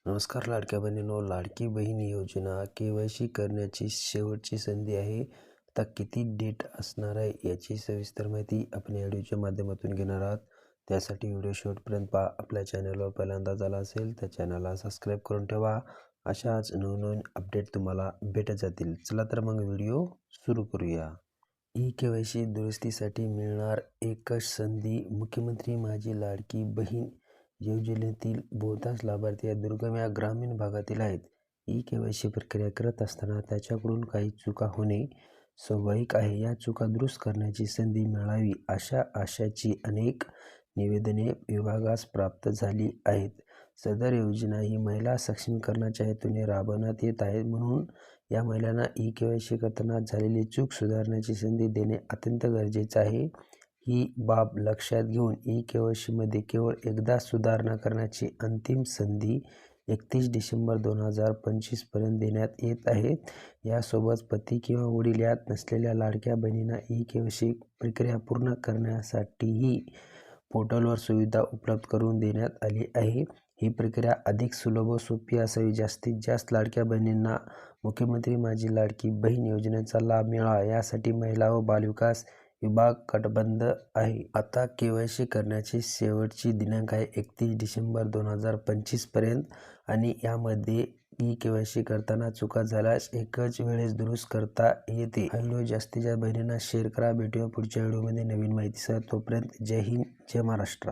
नमस्कार लाडक्या बहिणींनो, लाडकी बहीण योजना KYC करण्याची शेवटची संधी आहे. आता किती डेट असणार आहे याची सविस्तर माहिती आपण या व्हिडिओच्या माध्यमातून घेणार आहोत. त्यासाठी व्हिडिओ शेवटपर्यंत पहा. आपल्या चॅनलवर पहिल्यांदा झाला असेल तर चॅनलला सबस्क्राईब करून ठेवा. अशाच नवनवीन अपडेट तुम्हाला भेटत जातील. चला तर मग व्हिडिओ सुरू करूया. KYC दुरुस्तीसाठी मिळणार एकच संधी. मुख्यमंत्री माझी लाडकी बहीण योजनेतील बहुतांश लाभार्थी या दुर्गम या ग्रामीण भागातील आहेत. KYC प्रक्रिया करत असताना त्याच्याकडून काही चुका होणे स्वाभाविक आहे. या चुका दुरुस्त करण्याची संधी मिळावी अशा आशयाची अनेक निवेदने विभागास प्राप्त झाली आहेत. सदर योजना ही महिला सक्षमीकरणाच्या हेतूने राबवण्यात येत आहे. म्हणून या महिलांना KYC करताना झालेली चूक सुधारण्याची संधी देणे अत्यंत गरजेचे आहे. ही बाब लक्षात घेऊन KYC मध्ये केवळ एकदा सुधारणा करण्याची अंतिम संधी 31 डिसेंबर 2025 पर्यंत देण्यात येत आहे. यासोबत पती किंवा वडील यात नसलेल्या लाडक्या बहिणींना KYC प्रक्रिया पूर्ण करण्यासाठीही पोर्टलवर सुविधा उपलब्ध करून देण्यात आली आहे. ही प्रक्रिया अधिक सुलभ व सोपी असावी. जास्तीत जास्त लाडक्या बहिणींना मुख्यमंत्री माझी लाडकी बहीण योजनेचा लाभ मिळावा यासाठी महिला व बालविकास विभाग कटिबद्ध आहे. आता KYC करण्याची शेवटची दिनांक आहे 31 डिसेंबर 2025 पर्यंत आणि यामध्ये KYC करताना चुका झाल्यास एकच वेळेस दुरुस्त करता येते. हा व्हिडिओ जास्तीत जास्त बहिणींना शेअर करा. भेटूया पुढच्या व्हिडिओमध्ये नवीन माहितीसह. तोपर्यंत जय हिंद, जय महाराष्ट्र.